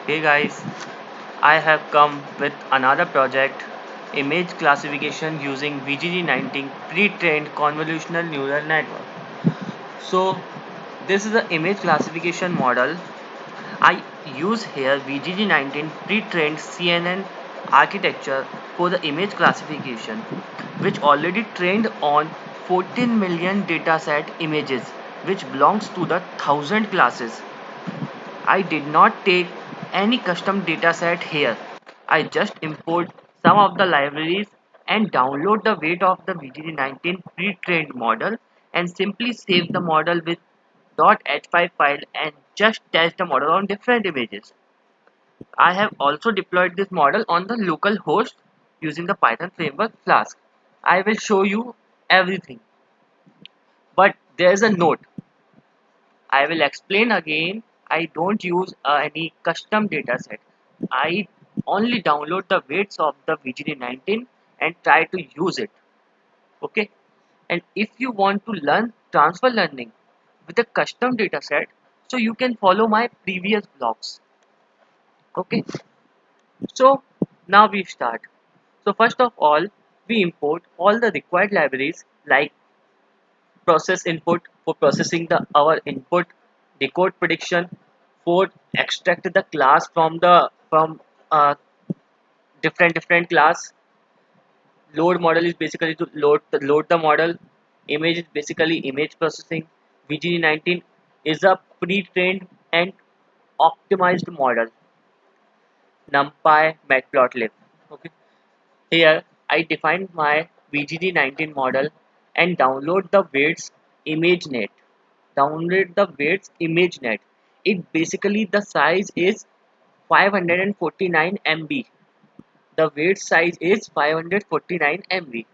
Hey guys, I have come with another project, image classification using VGG19 pre-trained convolutional neural network. So this is the image classification model. I use here VGG19 pre-trained CNN architecture for the image classification, which already trained on 14 million dataset images, which belongs to the 1000 classes. I did not take any custom dataset here. I just import some of the libraries and download the weight of the VGG19 pre-trained model and simply save the model with .h5 file and just test the model on different images. I have also deployed this model on the local host using the Python framework Flask. I will show you everything. But there's a note. I will explain again. I don't use any custom dataset. I only download the weights of the VGD19 and try to use it. Okay. And if you want to learn transfer learning with a custom dataset, so you can follow my previous blogs. Okay. So now we start. So first of all, we import all the required libraries like process input for processing the our input, decode prediction for extract the class from uh, different class. Load model is basically to load the model. Image is basically image processing. VGD19 is a pre-trained and optimized model. NumPy, Matplotlib. Okay. Here I define my VGD19 model and download the weights ImageNet. Download the weights ImageNet. It basically the size is 549 MB. The weight size is 549 MB.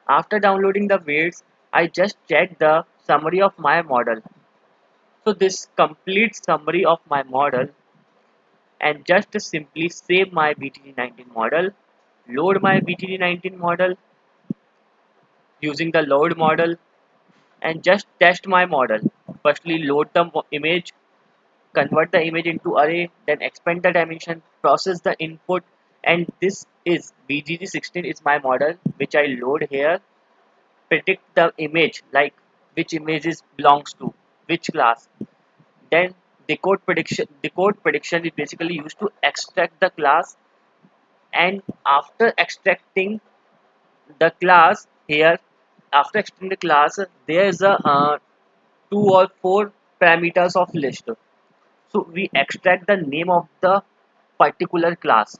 After downloading the weights, I just check the summary of my model. So this complete summary of my model and just simply save my VGD19 model, load my VGD19 model using the load model and just test my model. Firstly load the image, convert the image into array, then expand the dimension, process the input, and this is VGG16 is my model which I load here. Predict the image like which images belongs to which class. Then decode prediction is basically used to extract the class, and after extracting the class here, after extracting the class there is a two or four parameters of list. So we extract the name of the particular class,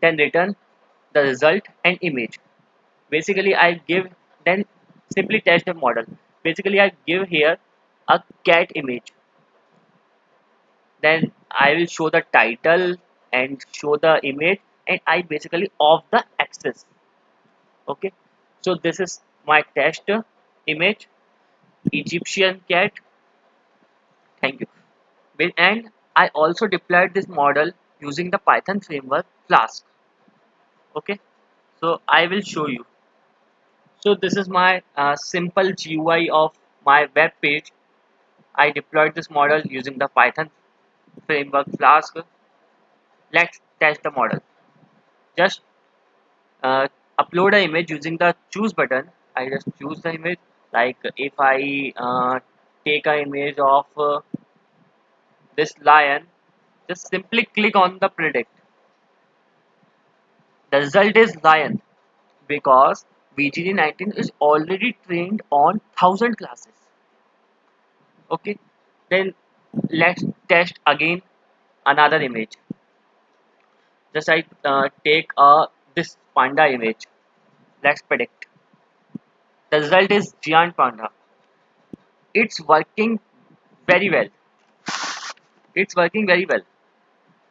then return the result and image. Basically I give, then simply test the model. Basically I give here a cat image, then I will show the title and show the image, and I basically off the access. Okay, so this is my test image, Egyptian cat. Thank you. And I also deployed this model using the Python framework Flask. Okay, so I will show you. So this is my simple GUI of my web page. I deployed this model using the Python framework Flask. Let's test the model. Just uh, upload an image using the choose button. I just choose the image. Like if I take an image of this lion, just simply click on the predict. The result is lion because VGD19 is already trained on 1000 classes. Okay, then let's test again another image. Just I take this panda image. Let's predict. The result is giant panda. It's working very well. It's working very well.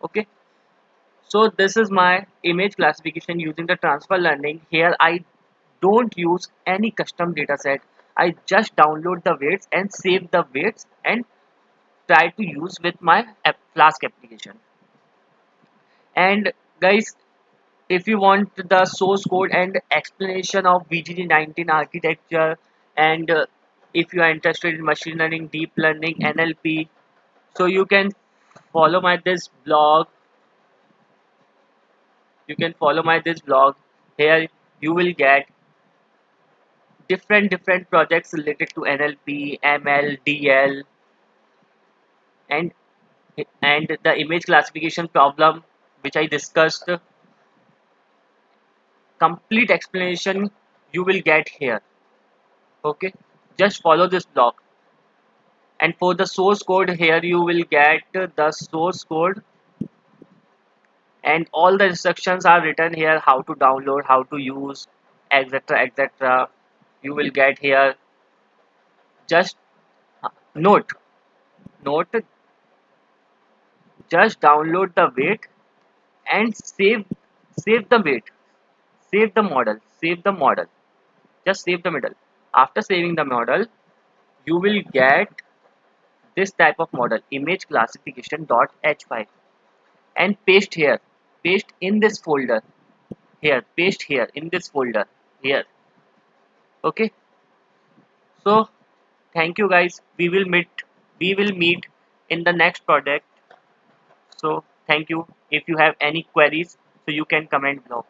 Okay, so this is my image classification using the transfer learning. Here I don't use any custom dataset. I just download the weights and save the weights and try to use with my Flask application. And guys, if you want the source code and explanation of VGD19 architecture, and if you are interested in machine learning, deep learning, NLP, so you can follow my this blog. You can follow my this blog. Here you will get different projects related to NLP, ML, DL, and the image classification problem which I discussed. Complete explanation you will get here. Okay, just follow this blog. And for the source code, here you will get the source code, and all the instructions are written here, how to download, how to use, etc, etc. You will get here. Just note note just download the weight and save the weight, save the model, just save the model. After saving the model, you will get this type of model, image classification.h5, and paste in this folder here, paste here in this folder here. Okay, so thank you guys, we will meet in the next project. So thank you. If you have any queries, so you can comment below.